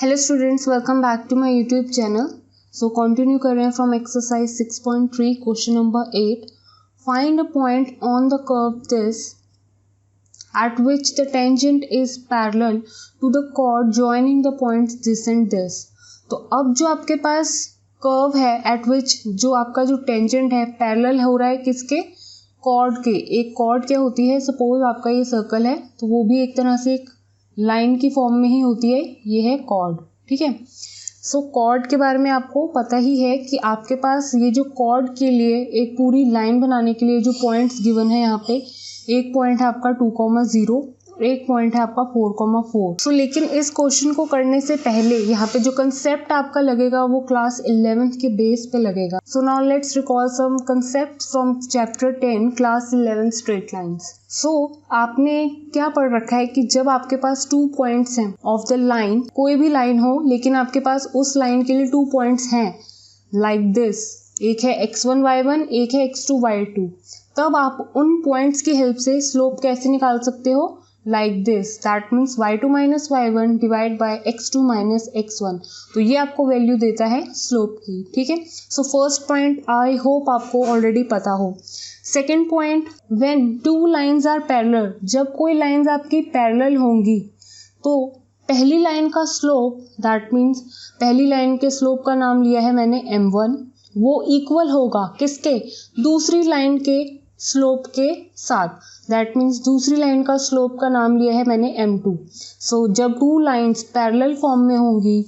Hello students, welcome back to my YouTube channel. So continue कर रहे हैं from exercise 6.3 question number 8। Find a point on the curve this at which the tangent is parallel to the chord joining the points this and this। तो अब जो आपके पास curve है at which जो आपका जो टेंजेंट है पैरेलल हो रहा है किसके, कॉर्ड के। एक कॉर्ड क्या होती है, सपोज आपका ये सर्कल है तो वो भी एक तरह से एक लाइन की फॉर्म में ही होती है, ये है कॉर्ड। ठीक है, सो कॉर्ड के बारे में आपको पता ही है कि आपके पास ये जो कॉर्ड के लिए एक पूरी लाइन बनाने के लिए जो पॉइंट्स गिवन है, यहाँ पे एक पॉइंट है आपका 2,0, एक पॉइंट है आपका 4,4। सो लेकिन इस क्वेश्चन को करने से पहले यहाँ पे जो कंसेप्ट आपका लगेगा वो क्लास 11th के बेस पे लगेगा। So now let's recall some concept from chapter 10 class 11 straight lines. So आपने क्या पढ़ रखा है कि जब आपके पास 2 पॉइंट्स हैं ऑफ द लाइन, कोई भी लाइन हो लेकिन आपके पास उस लाइन के लिए 2 पॉइंट्स हैं लाइक दिस, एक है x1 y1, एक है x2 y2, तब आप उन पॉइंट्स की हेल्प से स्लोप कैसे निकाल सकते हो, like this, that means y2 minus y1 divide by x2 minus x1। तो ये आपको वैल्यू देता है स्लोप की। ठीक है, so first point I hope आपको ऑलरेडी पता हो। Second point, when 2 lines are parallel, जब कोई लाइन्स आपकी पैरेलल होंगी तो पहली लाइन का स्लोप, दैट मीन्स पहली लाइन के स्लोप का नाम लिया है मैंने m1, वो इक्वल होगा किसके, दूसरी लाइन के स्लोप के साथ, दैट मीन्स दूसरी लाइन का स्लोप का नाम लिया है मैंने m2। सो जब 2 लाइन्स पैरेलल फॉर्म में होंगी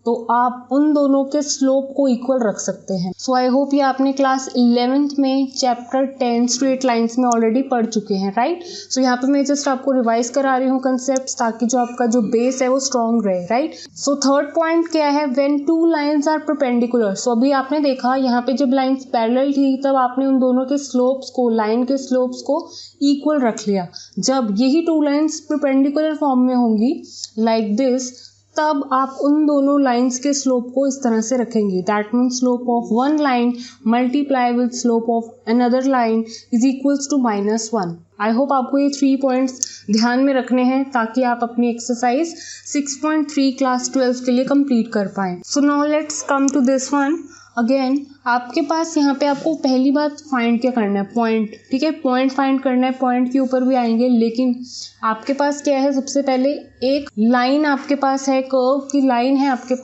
तो आप उन दोनों के स्लोप को इक्वल रख सकते हैं। सो आई होप ये आपने क्लास 11th में चैप्टर 10 स्ट्रेट लाइंस में ऑलरेडी पढ़ चुके हैं, राइट। सो यहाँ पे मैं जस्ट आपको रिवाइज करा रही हूँ कंसेप्ट, ताकि जो आपका जो बेस है वो स्ट्रॉन्ग रहे, राइट। सो थर्ड पॉइंट क्या है, व्हेन 2 लाइन्स आर परपेंडिकुलर। सो अभी आपने देखा यहाँ पे जब लाइन्स पैरेलल थी तब आपने उन दोनों के स्लोप्स को, लाइन के स्लोप्स को इक्वल रख लिया। जब यही 2 लाइन्स परपेंडिकुलर फॉर्म में होंगी लाइक दिस, तब आप उन दोनों लाइंस के स्लोप को इस तरह से रखेंगे, that means slope of one line multiply with slope of another line is equals to -1। I hope आपको ये 3 पॉइंट्स ध्यान में रखने हैं ताकि आप अपनी एक्सरसाइज 6.3 क्लास 12 के लिए कंप्लीट कर पाएं। So now let's come to this one again. आपके पास यहाँ पे आपको पहली बात फाइंड क्या करना है, पॉइंट। ठीक है, पॉइंट फाइंड करना है, पॉइंट के ऊपर भी आएंगे, लेकिन आपके पास क्या है, सबसे पहले एक लाइन आपके पास है, कर्व की लाइन है आपके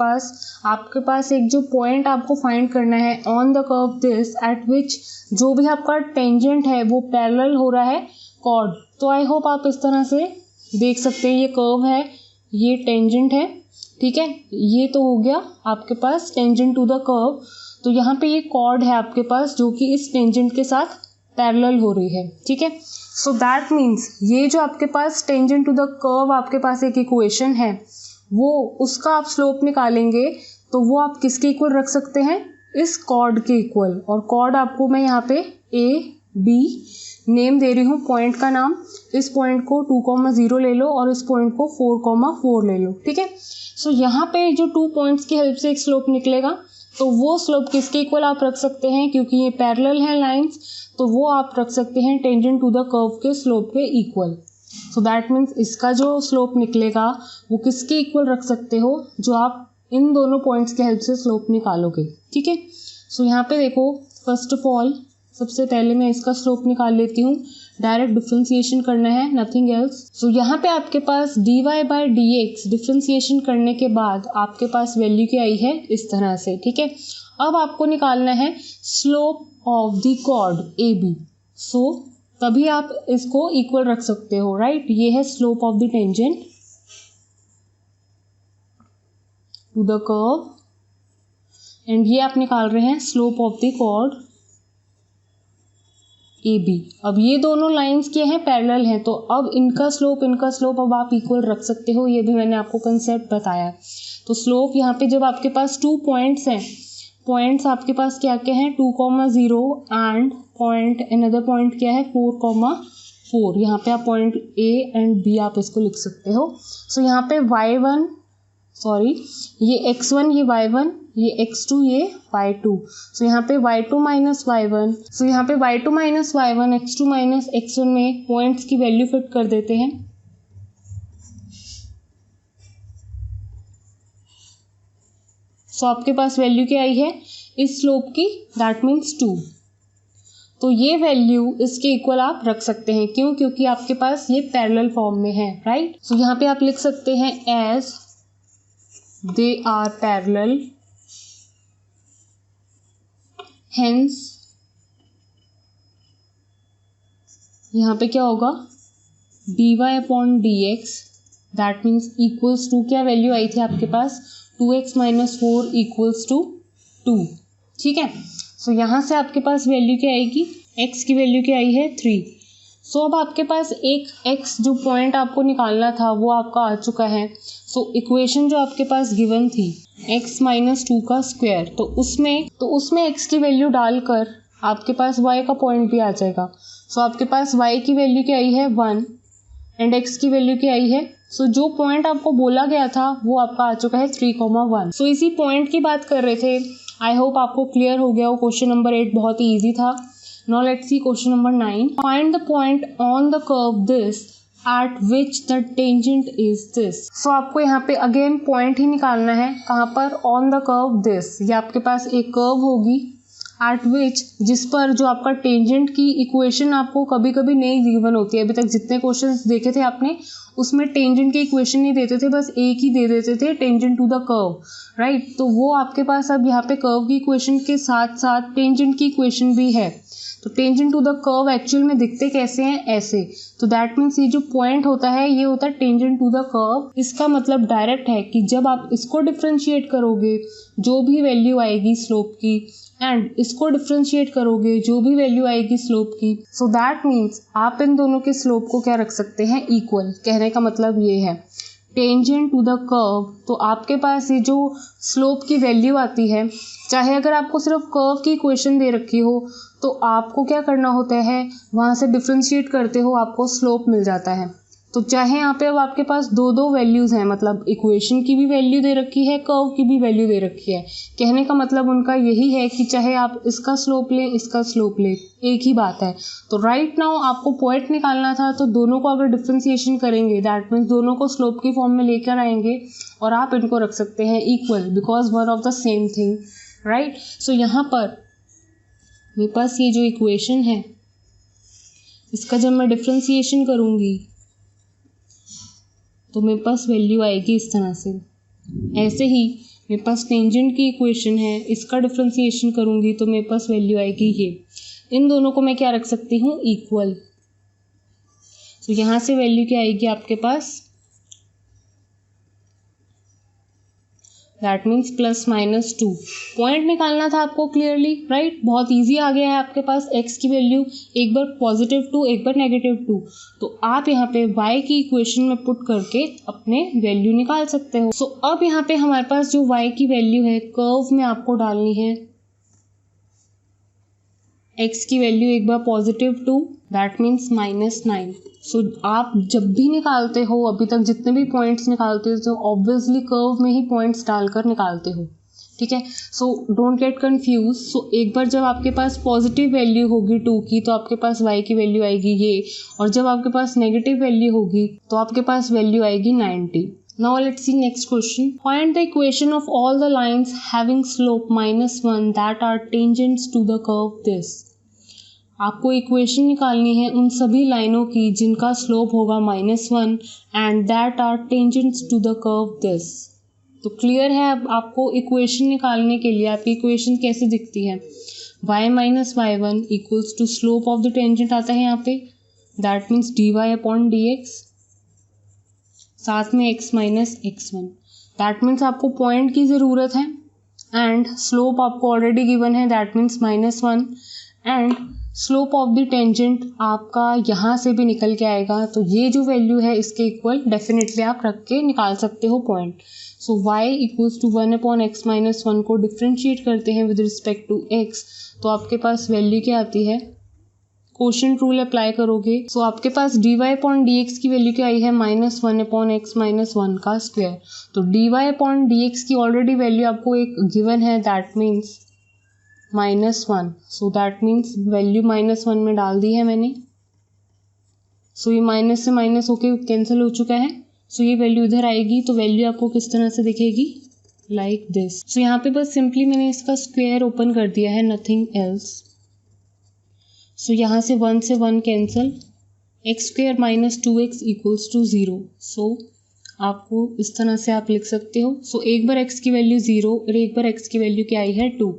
पास एक जो पॉइंट आपको फाइंड करना है on the curve this at विच जो भी आपका टेंजेंट है वो पैरेलल हो रहा है कॉर्ड। तो आई होप आप इस तरह से देख सकते हैं, ये कर्व है, ये टेंजेंट है। ठीक है, ये तो हो गया आपके पास टेंजेंट टू द कर्व। तो यहाँ पे ये कॉर्ड है आपके पास जो कि इस टेंजेंट के साथ पैरेलल हो रही है। ठीक है, सो दैट मीन्स ये जो आपके पास टेंजेंट टू द कर्व आपके पास एक इक्वेशन है, वो उसका आप स्लोप निकालेंगे तो वो आप किसके इक्वल रख सकते हैं, इस कॉर्ड के इक्वल। और कॉर्ड आपको मैं यहाँ पे A B नेम दे रही हूँ, पॉइंट का नाम। इस पॉइंट को 2,0 ले लो और इस पॉइंट को 4,4 ले लो। ठीक है, सो यहाँ पे जो 2 पॉइंट्स की हेल्प से एक स्लोप निकलेगा तो वो स्लोप किसके इक्वल आप रख सकते हैं, क्योंकि ये पैरेलल है लाइंस, तो वो आप रख सकते हैं टेंजेंट टू द कर्व के स्लोप के इक्वल। सो दैट मीन्स इसका जो स्लोप निकलेगा वो किसके इक्वल रख सकते हो, जो आप इन दोनों पॉइंट्स के हेल्प से स्लोप निकालोगे। ठीक है, सो यहाँ पे देखो, फर्स्ट ऑफ ऑल सबसे पहले मैं इसका स्लोप निकाल लेती हूँ, डायरेक्ट डिफ्रेंसिएशन करना है, नथिंग एल्स। सो यहाँ पे आपके पास dy बाय dx डिफ्रेंसिएशन करने के बाद आपके पास वैल्यू क्या आई है, इस तरह से। ठीक है, अब आपको निकालना है slope of the chord AB। So तभी आप इसको इक्वल रख सकते हो, राइट। ये है slope of the tangent to the curve and ये आप निकाल रहे हैं slope of the chord AB। अब ये दोनों लाइंस के हैं, पैरेलल हैं, तो अब इनका स्लोप अब आप इक्वल रख सकते हो, ये भी मैंने आपको कंसेप्ट बताया। तो स्लोप यहाँ पे जब आपके पास 2 पॉइंट्स हैं, पॉइंट्स आपके पास क्या क्या हैं, 2,0 एंड पॉइंट अनदर पॉइंट क्या है 4,4। यहाँ पे आप पॉइंट A एंड B आप इसको लिख सकते हो। सो यहाँ पे ये x1 ये y1 ये x2 ये y2। सो यहाँ पे y2 माइनस y1, सो यहाँ पे y2 minus y1 x2 minus x1 में पॉइंट्स की वैल्यू फिट कर देते हैं। सो यहाँ पे y2 माइनस y1 ये x2 माइनस x1 में पॉइंट्स की वैल्यू फिट कर देते हैं। सो यहाँ पे y2 minus y1 x2 minus x1 में पॉइंट्स की वैल्यू फिट कर देते हैं। सो यहाँ पे y2 माइनस y1 ये x2 माइनस x1 में पॉइंट्स की वैल्यू फिट कर देते हैं। सो आपके पास वैल्यू क्या आई है इस स्लोप की, दैट मीन्स 2। तो ये वैल्यू इसके इक्वल आप रख सकते हैं, क्यों? क्योंकि आपके पास ये पैरेलल फॉर्म में है, राइट। सो यहाँ पे आप लिख सकते हैं as they are parallel, hence यहाँ पे क्या होगा dy/dx, that means equals to, क्या वैल्यू आई थी आपके पास 2x - 4 इक्वल्स टू 2, ठीक है। सो यहाँ से आपके पास वैल्यू क्या आएगी, x की वैल्यू क्या आई है 3। सो अब आपके पास एक x जो पॉइंट आपको निकालना था वो आपका आ चुका है। सो इक्वेशन जो आपके पास गिवन थी x - 2 का स्क्वायर, तो उसमें x की वैल्यू डालकर आपके पास y का पॉइंट भी आ जाएगा। सो आपके पास y की वैल्यू क्या आई है 1 एंड x की वैल्यू क्या आई है, सो जो पॉइंट आपको बोला गया था वो आपका आ चुका है 3,1। सो इसी पॉइंट की बात कर रहे थे। आई होप आपको क्लियर हो गया हो। क्वेश्चन नंबर 8 बहुत ही ईजी था। Now let's see question number 9। Find the point on the curve this at which the tangent is this. So आपको यहाँ पे अगेन पॉइंट ही निकालना है, कहाँ पर, ऑन द कर्व दिस। ये आपके पास एक कर्व होगी एट विच, जिस पर जो आपका टेंजेंट की इक्वेशन आपको कभी कभी नहीं गिवन होती है। अभी तक जितने क्वेश्चंस देखे थे आपने उसमें टेंजेंट की इक्वेशन नहीं देते थे, बस एक ही दे देते थे, tangent to the curve, right. तो वो आपके पास अब यहाँ पे कर्व की इक्वेशन के साथ साथ टेंजेंट की इक्वेशन भी है। तो tangent to the curve actual में दिखते कैसे हैं, ऐसे। तो दैट मीन्स ये जो पॉइंट होता है ये होता है टेंजेंट टू द कर्व। इसका मतलब डायरेक्ट है कि जब आप इसको डिफ्रेंशिएट करोगे जो भी वैल्यू आएगी स्लोप की, एंड इसको डिफ्रेंशिएट करोगे जो भी वैल्यू आएगी स्लोप की, सो दैट मीन्स आप इन दोनों के स्लोप को क्या रख सकते हैं, इक्वल। कहने का मतलब ये है टेंजेंट टू द कर्व। तो आपके पास ये जो स्लोप की वैल्यू आती है, चाहे अगर आपको सिर्फ कर्व की इक्वेशन दे रखी हो तो आपको क्या करना होता है, वहाँ से डिफ्रेंशिएट करते हो आपको स्लोप मिल जाता है। तो चाहे यहाँ पे अब आपके पास दो वैल्यूज़ हैं, मतलब इक्वेशन की भी वैल्यू दे रखी है, कर्व की भी वैल्यू दे रखी है। कहने का मतलब उनका यही है कि चाहे आप इसका स्लोप लें इसका स्लोप लें, एक ही बात है। तो राइट नाउ आपको पॉइंट निकालना था, तो दोनों को अगर डिफ्रेंसिएशन करेंगे दैट मीन्स दोनों को स्लोप की फॉर्म में लेकर आएंगे और आप इनको रख सकते हैं equal, because one of the same thing, right. So यहाँ पर मेरे पास ये जो इक्वेशन है इसका जब मैं डिफ्रेंसिएशन करूँगी तो मेरे पास वैल्यू आएगी इस तरह से। ऐसे ही मेरे पास टेंजेंट की इक्वेशन है, इसका डिफ्रेंसिएशन करूँगी तो मेरे पास वैल्यू आएगी ये। इन दोनों को मैं क्या रख सकती हूँ, इक्वल। तो यहाँ से वैल्यू क्या आएगी आपके पास, दैट मीन्स +-2। पॉइंट निकालना था आपको क्लियरली, राइट। बहुत इजी आ गया है आपके पास। x की वैल्यू एक बार +2 एक बार -2, तो आप यहाँ पे y की इक्वेशन में पुट करके अपने वैल्यू निकाल सकते हो। सो अब यहाँ पे हमारे पास जो y की वैल्यू है कर्व में आपको डालनी है, x की वैल्यू एक बार +2 दैट मीन्स -9। सो आप जब भी निकालते हो, अभी तक जितने भी पॉइंट्स निकालते हो, तो ऑब्वियसली कर्व में ही पॉइंट्स डालकर निकालते हो, ठीक है। So don't get confuse. So एक बार जब आपके पास पॉजिटिव वैल्यू होगी 2 की तो आपके पास y की वैल्यू आएगी ये, और जब आपके पास नेगेटिव वैल्यू होगी तो आपके पास वैल्यू आएगी 90। Now let's see next question. Find the equation of all the lines having slope -1 that are tangents to the curve this. आपको इक्वेशन निकालनी है उन सभी लाइनों की जिनका स्लोप होगा -1 and that are tangents to the curve this. तो क्लियर है। अब आपको इक्वेशन निकालने के लिए आपकी इक्वेशन कैसे दिखती है, y - y1 equals to slope of the tangent आता है यहाँ पे, दैट मीन्स dy/dx, साथ में x - x1। दैट मीन्स आपको पॉइंट की ज़रूरत है एंड स्लोप आपको ऑलरेडी गिवन है, that means -1, and slope of the tangent आपका यहाँ से भी निकल के आएगा। तो ये जो वैल्यू है इसके इक्वल डेफिनेटली आप रख के निकाल सकते हो point. So y equals to 1/x - 1 को डिफ्रेंशिएट करते हैं विद रिस्पेक्ट टू x, तो आपके पास वैल्यू क्या आती है, क्वोशिएंट रूल अप्लाई करोगे। सो आपके पास dy/dx की वैल्यू क्या आई है, -1/x - 1 का स्क्वायर। तो dy/dx की ऑलरेडी वैल्यू आपको एक गिवन है, that means -1। So that means value -1 में डाल दी है मैंने। सो ये माइनस से माइनस होके कैंसिल हो चुका है। सो ये वैल्यू इधर आएगी, तो वैल्यू आपको किस तरह से दिखेगी, लाइक दिस। सो यहाँ पे बस सिंपली मैंने इसका स्क्वायर ओपन कर दिया है, नथिंग एल्स। सो यहाँ से 1 cancel, x square minus 2x equals to 0। So आपको इस तरह से आप लिख सकते हो। सो एक बार x की वैल्यू 0 और एक बार x की वैल्यू क्या आई है 2।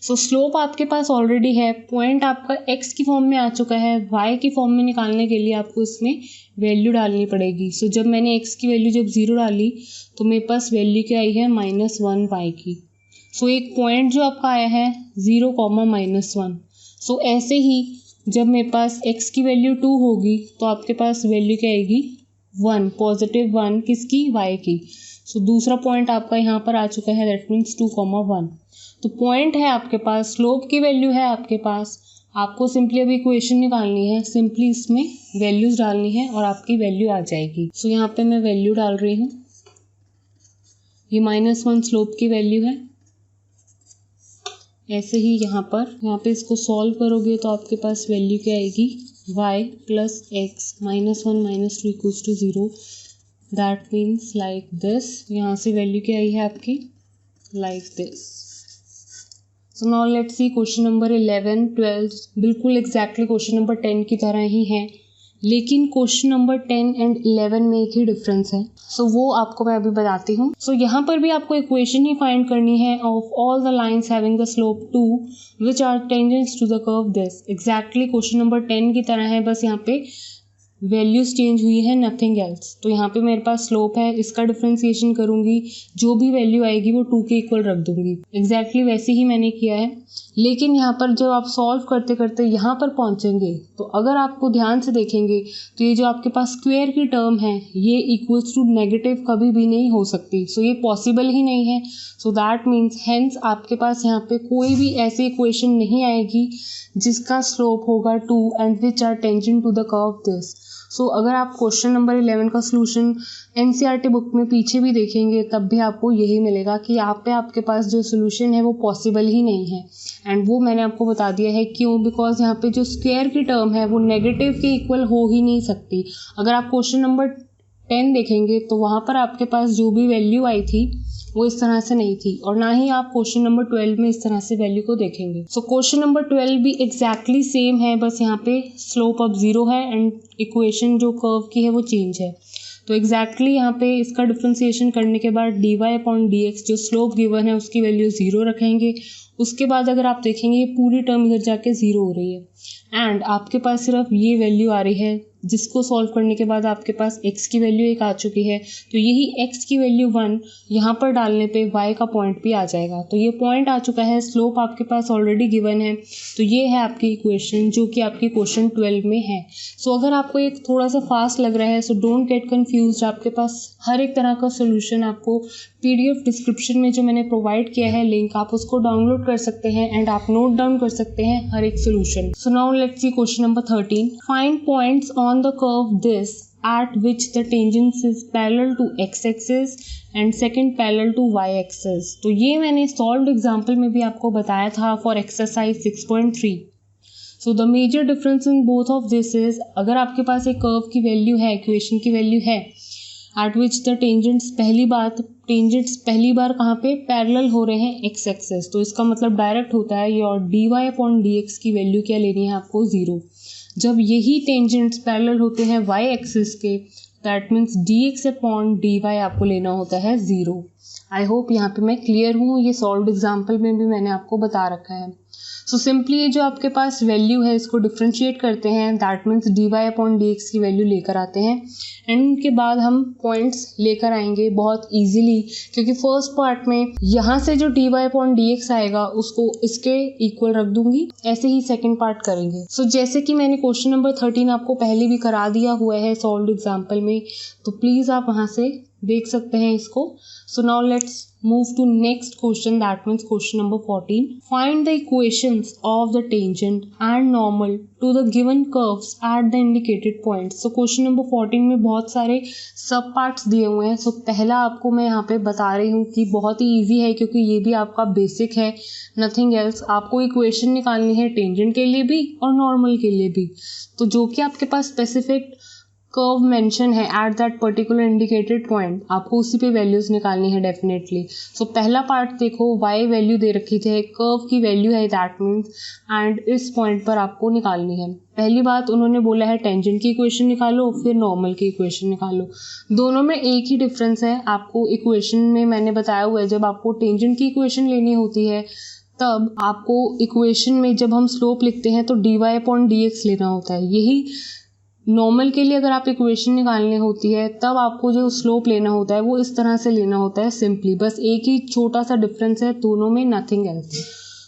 सो स्लोप आपके पास ऑलरेडी है, पॉइंट आपका x की फॉर्म में आ चुका है, y की फॉर्म में निकालने के लिए आपको इसमें वैल्यू डालनी पड़ेगी। सो जब मैंने x की वैल्यू जब 0 डाली तो मेरे पास वैल्यू क्या आई है -1 y की। सो एक पॉइंट जो आपका आया है 0, -1। सो ऐसे ही जब मेरे पास x की वैल्यू 2 होगी तो आपके पास वैल्यू क्या आएगी 1, +1 किसकी, y की। सो दूसरा पॉइंट आपका यहाँ पर आ चुका है, दैट मीन्स 2, 1। तो पॉइंट है आपके पास, स्लोप की वैल्यू है आपके पास, आपको सिंपली अभी इक्वेशन निकालनी है, सिंपली इसमें वैल्यूज डालनी है और आपकी वैल्यू आ जाएगी। सो यहाँ पे मैं वैल्यू डाल रही हूँ, ये -1 स्लोप की वैल्यू है। ऐसे ही यहाँ पे इसको सॉल्व करोगे तो आपके पास वैल्यू क्या आएगी, y + x -1 - 2 equals to 0। That means like this. यहाँ से वैल्यू क्या आई है आपकी, like this. So now let's see question number 11, 12 बिल्कुल एग्जैक्टली क्वेश्चन नंबर 10 की तरह ही है, लेकिन क्वेश्चन नंबर 10 एंड 11 में एक ही डिफरेंस है। सो वो आपको मैं अभी बताती हूँ। सो यहाँ पर भी आपको इक्वेशन ही फाइंड करनी है of all the lines having the slope 2 which are tangents to the curve this. Exactly question number 10 की तरह है, बस यहाँ पे वैल्यूज चेंज हुई है, नथिंग एल्स। तो यहाँ पे मेरे पास स्लोप है, इसका डिफ्रेंसिएशन करूँगी, जो भी वैल्यू आएगी वो 2 के इक्वल रख दूंगी। एग्जैक्टली वैसे ही मैंने किया है, लेकिन यहाँ पर जब आप सॉल्व करते करते यहाँ पर पहुँचेंगे तो अगर आपको ध्यान से देखेंगे तो ये जो आपके पास स्क्वायर की टर्म है ये इक्वल्स टू नेगेटिव कभी भी नहीं हो सकती। सो ये पॉसिबल ही नहीं है। सो दैट मीन्स हेंस आपके पास यहाँ पे कोई भी ऐसी इक्वेशन नहीं आएगी जिसका स्लोप होगा 2 and which are tangent to the curve this. So अगर आप क्वेश्चन नंबर 11 का सोल्यूशन एनसीईआरटी बुक में पीछे भी देखेंगे तब भी आपको यही मिलेगा कि यहाँ पे आपके पास जो सोल्यूशन है वो पॉसिबल ही नहीं है। एंड वो मैंने आपको बता दिया है क्यों, बिकॉज यहाँ पे जो स्क्वायर की टर्म है वो नेगेटिव के इक्वल हो ही नहीं सकती। अगर आप क्वेश्चन नंबर 10 देखेंगे तो वहाँ पर आपके पास जो भी वैल्यू आई थी वो इस तरह से नहीं थी, और ना ही आप क्वेश्चन नंबर 12 में इस तरह से वैल्यू को देखेंगे। सो क्वेश्चन नंबर 12 भी एग्जैक्टली सेम है, बस यहाँ पे स्लोप अब 0 है एंड इक्वेशन जो कर्व की है वो चेंज है। तो एग्जैक्टली यहाँ पे इसका डिफ्रेंसिएशन करने के बाद dy/dx जो स्लोप गिवन है उसकी वैल्यू 0 रखेंगे। उसके बाद अगर आप देखेंगे ये पूरी टर्म इधर जाके 0 हो रही है एंड आपके पास सिर्फ ये वैल्यू आ रही है, जिसको सॉल्व करने के बाद आपके पास x की वैल्यू 1 आ चुकी है। तो यही x की वैल्यू 1 यहाँ पर डालने पे y का पॉइंट भी आ जाएगा। तो ये पॉइंट आ चुका है, स्लोप आपके पास ऑलरेडी गिवन है। तो ये है आपकी इक्वेशन जो कि आपकी क्वेश्चन 12 में है। सो अगर आपको एक थोड़ा सा फास्ट लग रहा है सो डोंट गेट कन्फ्यूज, आपके पास हर एक तरह का सोल्यूशन आपको PDF डिस्क्रिप्शन में जो मैंने प्रोवाइड किया है लिंक, आप उसको डाउनलोड कर सकते हैं एंड आप नोट डाउन कर सकते हैं हर एक solution. So now let's see question number 13। Find points on the curve this at which the tangent is parallel to x-axis and second parallel to y-axis। तो ये मैंने सॉल्व्ड एग्जाम्पल में भी आपको बताया था for exercise 6.3। So the major difference in both of this is, अगर आपके पास एक कर्व की वैल्यू है, इक्वेशन की वैल्यू है एट विच द टेंजेंट्स पहली बार कहाँ पे पैरेलल हो रहे हैं एक्स एक्सेस, तो इसका मतलब डायरेक्ट होता है ये, और dy/dx की वैल्यू क्या लेनी है आपको 0। जब यही टेंजेंट्स पैरेलल होते हैं y एक्सिस के, दैट मीन्स dx/dy आपको लेना होता है 0। आई होप यहाँ पे मैं क्लियर हूँ, ये सॉल्व्ड एग्जाम्पल में भी मैंने आपको बता रखा है। सो सिंपली ये जो आपके पास वैल्यू है इसको डिफ्रेंशिएट करते हैं, दैट मीन्स dy/dx की वैल्यू लेकर आते हैं एंड उनके बाद हम पॉइंट्स लेकर आएंगे बहुत इजीली, क्योंकि फर्स्ट पार्ट में यहाँ से जो dy/dx आएगा उसको इसके इक्वल रख दूंगी, ऐसे ही सेकंड पार्ट करेंगे। सो जैसे कि मैंने क्वेश्चन नंबर 13 आपको पहले भी करा दिया हुआ है सॉल्व्ड एग्जाम्पल में, तो प्लीज़ आप वहाँ से देख सकते हैं इसको। सो now let's move to next question, that means question number 14. Find the equations of the tangent and normal to the given curves at the indicated points। so question number 14 में बहुत सारे सब पार्ट्स दिए हुए हैं। so पहला आपको मैं यहाँ पे बता रही हूँ कि बहुत ही इजी है, क्योंकि ये भी आपका बेसिक है, नथिंग एल्स। आपको इक्वेशन निकालनी है टेंजेंट के लिए भी और नॉर्मल के लिए भी, तो जो कि आपके पास स्पेसिफिक कर्व मेंशन है at that particular indicated point, आपको उसी पे वैल्यूज निकालनी है डेफिनेटली। सो पहला पार्ट देखो, y वैल्यू दे रखी थी, कर्व की वैल्यू है दैट मीन्स, एंड इस पॉइंट पर आपको निकालनी है। पहली बात उन्होंने बोला है टेंजेंट की इक्वेशन निकालो, फिर नॉर्मल की इक्वेशन निकालो। दोनों में एक ही डिफरेंस है, आपको इक्वेशन में मैंने बताया हुआ है जब आपको टेंजेंट की इक्वेशन लेनी होती है तब आपको इक्वेशन में जब हम स्लोप लिखते हैं तो dy/dx लेना होता है। यही नॉर्मल के लिए अगर आप इक्वेशन निकालनी होती है तब आपको जो स्लोप लेना होता है वो इस तरह से लेना होता है सिंपली। बस एक ही छोटा सा डिफरेंस है दोनों में, नथिंग एल्स।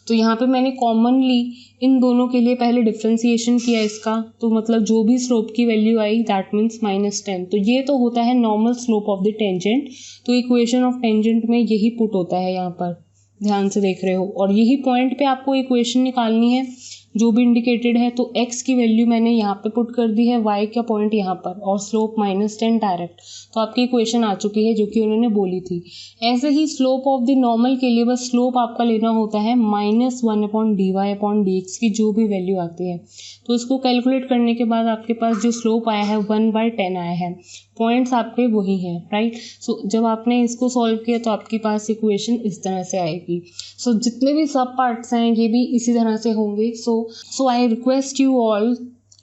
तो यहाँ पे मैंने कॉमनली इन दोनों के लिए पहले डिफ्रेंसिएशन किया इसका, तो मतलब जो भी स्लोप की वैल्यू आई दैट मीन्स -10। तो ये तो होता है normal slope of the tangent, तो इक्वेशन ऑफ टेंजेंट में यही पुट होता है, यहाँ पर ध्यान से देख रहे हो। और यही पॉइंट पे आपको इक्वेशन निकालनी है जो भी इंडिकेटेड है, तो x की वैल्यू मैंने यहाँ पे पुट कर दी है, y का पॉइंट यहाँ पर, और स्लोप -10 डायरेक्ट। तो आपकी इक्वेशन आ चुकी है जो कि उन्होंने बोली थी। ऐसे ही स्लोप ऑफ द नॉर्मल के लिए बस स्लोप आपका लेना होता है -1/dy/dx की जो भी वैल्यू आती है। तो इसको कैलकुलेट करने के बाद आपके पास जो स्लोप आया है 1/10 आया है। पॉइंट्स आपके वही हैं, राइट। सो जब आपने इसको सॉल्व किया तो आपके पास इक्वेशन इस तरह से आएगी। सो जितने भी सब पार्ट्स हैं ये भी इसी तरह से होंगे। सो आई रिक्वेस्ट यू ऑल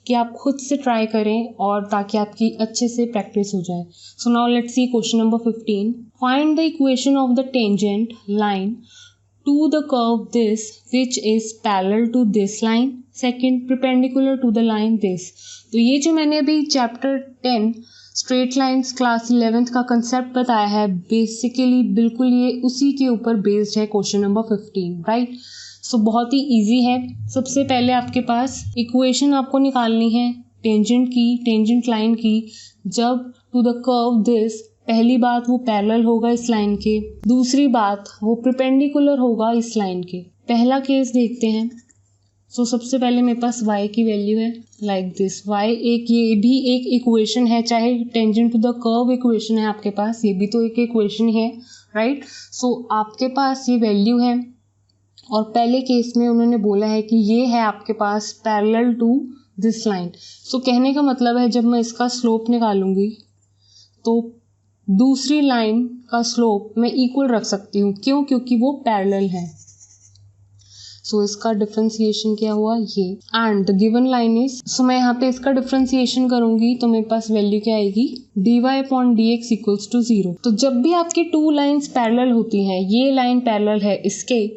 कि आप खुद से ट्राई करें और ताकि आपकी अच्छे से प्रैक्टिस हो जाए। सो now let's see question number 15। Find the equation of the tangent line to the curve this which is parallel to this line, second perpendicular to the line this। तो ये जो मैंने अभी chapter 10 straight lines class 11th का concept बताया है, basically बिल्कुल ये उसी के ऊपर बेस्ड है क्वेश्चन नंबर 15, राइट। सो बहुत ही इजी है। सबसे पहले आपके पास इक्वेशन आपको निकालनी है टेंजेंट की, टेंजेंट लाइन की। जब टू द कर्व दिस, पहली बात वो पैरेलल होगा इस लाइन के, दूसरी बात वो परपेंडिकुलर होगा इस लाइन के। पहला केस देखते हैं। सो सबसे पहले मेरे पास y की वैल्यू है लाइक दिस। y ये भी एक इक्वेशन है, चाहे tangent to the curve equation है आपके पास, ये भी तो एक इक्वेशन ही है, राइट। सो आपके पास ये वैल्यू है और पहले केस में उन्होंने बोला है कि ये है आपके पास पैरेलल टू दिस लाइन। सो कहने का मतलब है जब मैं इसका स्लोप निकालूंगी तो दूसरी लाइन का स्लोप मैं इक्वल रख सकती हूँ। क्यों? क्योंकि वो पैरेलल है। सो इसका डिफरेंशिएशन क्या हुआ, ये and the given line is. So मैं यहाँ पे इसका डिफरेंशिएशन करूंगी तो मेरे पास वैल्यू क्या आएगी, dy/dx इक्वल्स टू 0। तो जब भी आपकी टू लाइंस पैरेलल होती हैं, ये लाइन पैरेलल है इसके,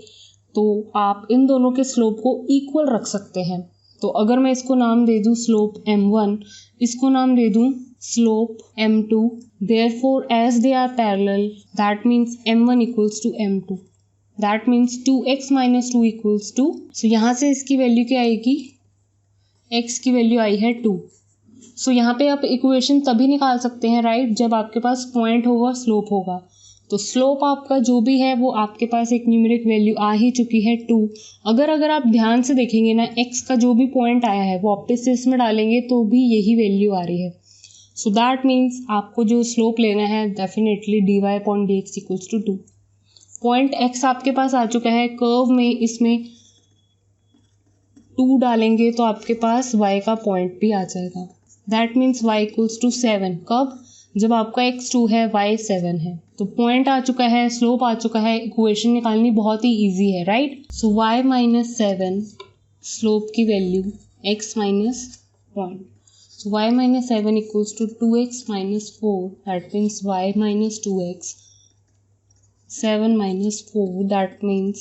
तो आप इन दोनों के स्लोप को इक्वल रख सकते हैं। तो अगर मैं इसको नाम दे दूं स्लोप m1, इसको नाम दे दूं slope m2, therefore as they are parallel that means m1 equals to m2, that means 2x minus 2 equals to, so यहाँ से इसकी वैल्यू क्या आएगी, x की वैल्यू आई है 2। सो यहाँ पे आप इक्वेशन तभी निकाल सकते हैं, राइट, जब आपके पास पॉइंट होगा, स्लोप होगा। तो स्लोप आपका जो भी है वो आपके पास एक न्यूमेरिक वैल्यू आ ही चुकी है 2। अगर आप ध्यान से देखेंगे ना, x का जो भी पॉइंट आया है वो वापस से इसमें डालेंगे तो भी यही वैल्यू आ रही है। सो दैट मीन्स आपको जो स्लोप लेना है definitely dy/dx equals to 2। Point x आपके पास आ चुका है, कर्व में इसमें 2 डालेंगे तो आपके पास y का पॉइंट भी आ जाएगा। That means y equals to 7। कब? जब आपका x 2 है, y 7 है। तो पॉइंट आ चुका है, स्लोप आ चुका है, इक्वेशन निकालनी बहुत ही इजी है, राइट। सो y - 7 स्लोप की value x minus point. So y - 7 equals to 2x - 4, that means y - 2x, 7 - 4, that means,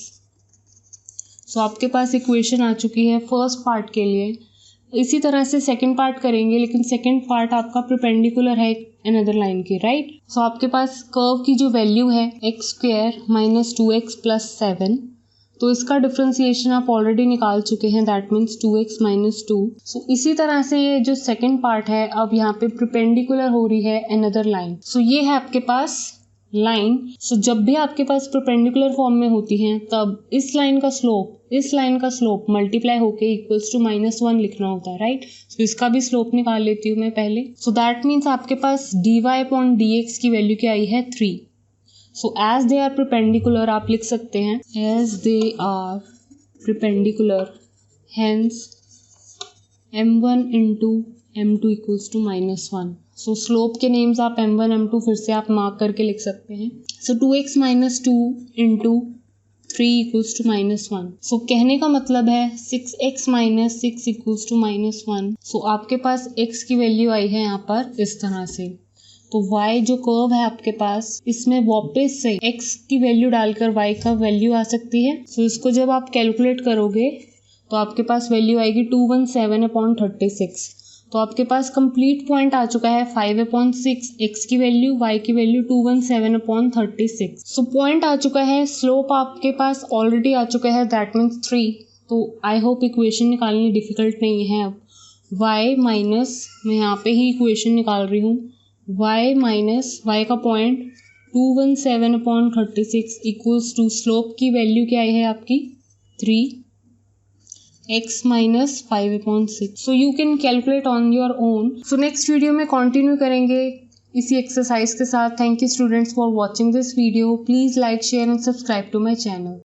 so आपके पास इक्वेशन आ चुकी है फर्स्ट पार्ट के लिए। इसी तरह से सेकंड पार्ट करेंगे, लेकिन सेकंड पार्ट आपका परपेंडिकुलर है अनदर लाइन के, राइट। सो आपके पास कर्व की जो वैल्यू है x² - 2x + 7, तो इसका डिफरेंशिएशन आप ऑलरेडी निकाल चुके हैं, दैट मीन्स 2x - 2। सो इसी तरह से ये जो सेकंड पार्ट है अब यहाँ पे परपेंडिकुलर हो रही है अनदर लाइन। सो ये है आपके पास लाइन। सो जब भी आपके पास परपेंडिकुलर फॉर्म में होती हैं तब इस लाइन का स्लोप मल्टीप्लाई होके इक्वल्स टू -1 लिखना होता है, राइट। सो इसका भी स्लोप निकाल लेती हूँ मैं पहले। सो दैट मीन्स आपके पास dy/dx की वैल्यू क्या आई है, 3। So as they are perpendicular आप लिख सकते हैं as they are perpendicular, hence m1 × m2 equals to -1। So slope के नेम्स आप m1 m2 फिर से आप मार्क करके लिख सकते हैं। सो 2x - 2 इंटू 3 इक्वल्स टू -1। सो कहने का मतलब है 6x - 6 इक्वल्स टू -1। सो आपके पास x की वैल्यू आई है यहाँ पर इस तरह से। तो y जो कर्व है आपके पास, इसमें वापस से x की वैल्यू डालकर y का वैल्यू आ सकती है। सो इसको जब आप कैलकुलेट करोगे तो आपके पास वैल्यू आएगी 217/36। तो आपके पास कंप्लीट पॉइंट आ चुका है 5/6, x की वैल्यू, y की वैल्यू 217/36। सो पॉइंट आ चुका है, स्लोप आपके पास ऑलरेडी आ चुका है, दैट मीन्स 3। तो आई होप इक्वेशन निकालनी डिफिकल्ट नहीं है। अब y माइनस, मैं यहाँ पे ही इक्वेशन निकाल रही हूँ, y माइनस y का पॉइंट 217/36 इक्वल्स टू स्लोप की वैल्यू क्या है आपकी 3, x minus 5/6। So you can calculate on your own. So next video में कंटिन्यू करेंगे इसी एक्सरसाइज के साथ। Thank you students for watching this video. Please like, share and subscribe to my channel.